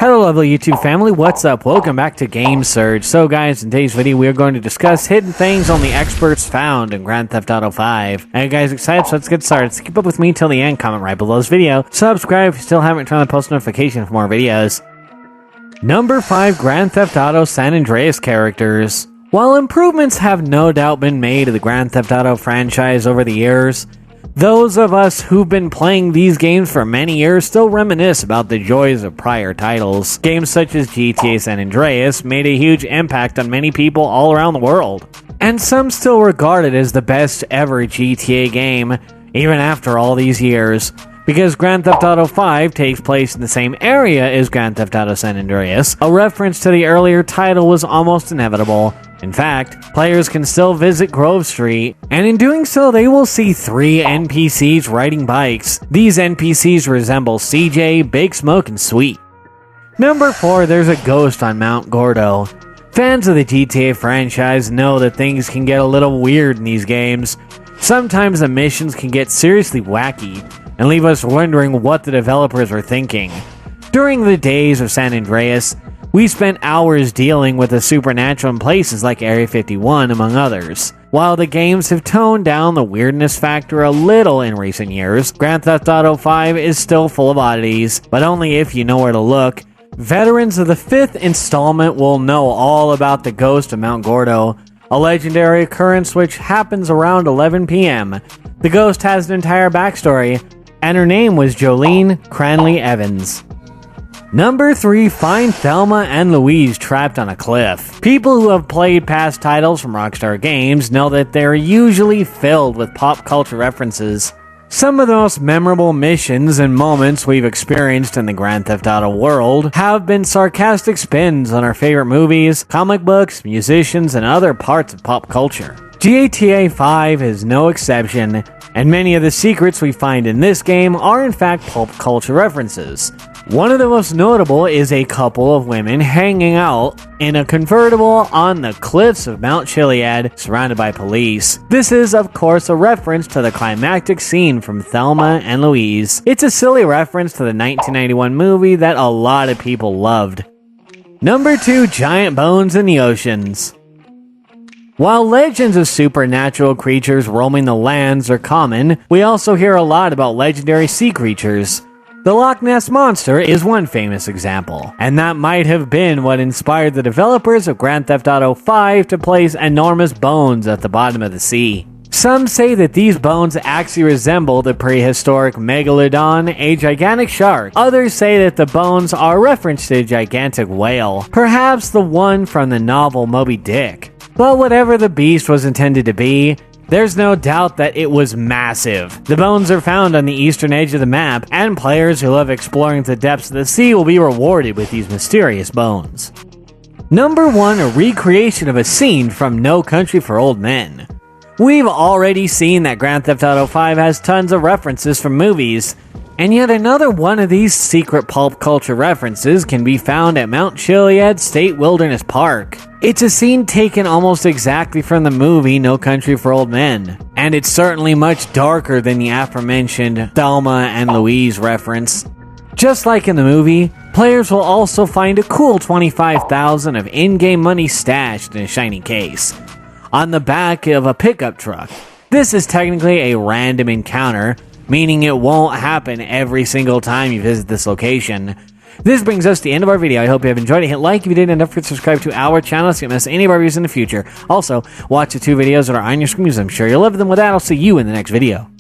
Hello lovely YouTube family, what's up? Welcome back to Game Surge. So guys, in today's video we are going to discuss hidden things only experts found in Grand Theft Auto 5. Are you guys excited? So let's get started. So keep up with me till the end, comment right below this video, subscribe if you still haven't turned on the post notification for more videos. Number 5 Grand Theft Auto San Andreas characters. While improvements have no doubt been made to the Grand Theft Auto franchise over the years, those of us who've been playing these games for many years still reminisce about the joys of prior titles. Games such as GTA San Andreas made a huge impact on many people all around the world, and some still regard it as the best ever GTA game, even after all these years. Because Grand Theft Auto 5 takes place in the same area as Grand Theft Auto San Andreas, a reference to the earlier title was almost inevitable. In fact, players can still visit Grove Street, and in doing so they will see 3 NPCs riding bikes. These NPCs resemble CJ, Big Smoke, and Sweet. Number 4, there's a ghost on Mount Gordo. Fans of the GTA franchise know that things can get a little weird in these games. Sometimes the missions can get seriously wacky, and leave us wondering what the developers were thinking. During the days of San Andreas, we spent hours dealing with the supernatural in places like Area 51, among others. While the games have toned down the weirdness factor a little in recent years, Grand Theft Auto 5 is still full of oddities, but only if you know where to look. Veterans of the 5th installment will know all about the ghost of Mount Gordo, a legendary occurrence which happens around 11 p.m. The ghost has an entire backstory, and her name was Jolene Cranley Evans. Number 3, find Thelma and Louise trapped on a cliff. People who have played past titles from Rockstar Games know that they're usually filled with pop culture references. Some of the most memorable missions and moments we've experienced in the Grand Theft Auto world have been sarcastic spins on our favorite movies, comic books, musicians, and other parts of pop culture. GTA 5 is no exception, and many of the secrets we find in this game are in fact pop culture references. One of the most notable is a couple of women hanging out in a convertible on the cliffs of Mount Chiliad, surrounded by police. This is, of course, a reference to the climactic scene from Thelma and Louise. It's a silly reference to the 1991 movie that a lot of people loved. Number 2, giant bones in the oceans. While legends of supernatural creatures roaming the lands are common, we also hear a lot about legendary sea creatures. The Loch Ness Monster is one famous example, and that might have been what inspired the developers of Grand Theft Auto 5 to place enormous bones at the bottom of the sea. Some say that these bones actually resemble the prehistoric Megalodon, a gigantic shark. Others say that the bones are a reference to a gigantic whale, perhaps the one from the novel Moby Dick. But whatever the beast was intended to be, there's no doubt that it was massive. The bones are found on the eastern edge of the map, and players who love exploring the depths of the sea will be rewarded with these mysterious bones. Number 1, a recreation of a scene from No Country for Old Men. We've already seen that Grand Theft Auto 5 has tons of references from movies, and yet another one of these secret pulp culture references can be found at Mount Chiliad State Wilderness Park. It's a scene taken almost exactly from the movie No Country for Old Men, and it's certainly much darker than the aforementioned Thelma and Louise reference. Just like in the movie, players will also find a cool $25,000 of in-game money stashed in a shiny case on the back of a pickup truck. This is technically a random encounter, meaning it won't happen every single time you visit this location. This brings us to the end of our video. I hope you have enjoyed it. Hit like if you did, and don't forget to subscribe to our channel so you don't miss any of our videos in the future. Also, watch the 2 videos that are on your screens. I'm sure you'll love them. With that, I'll see you in the next video.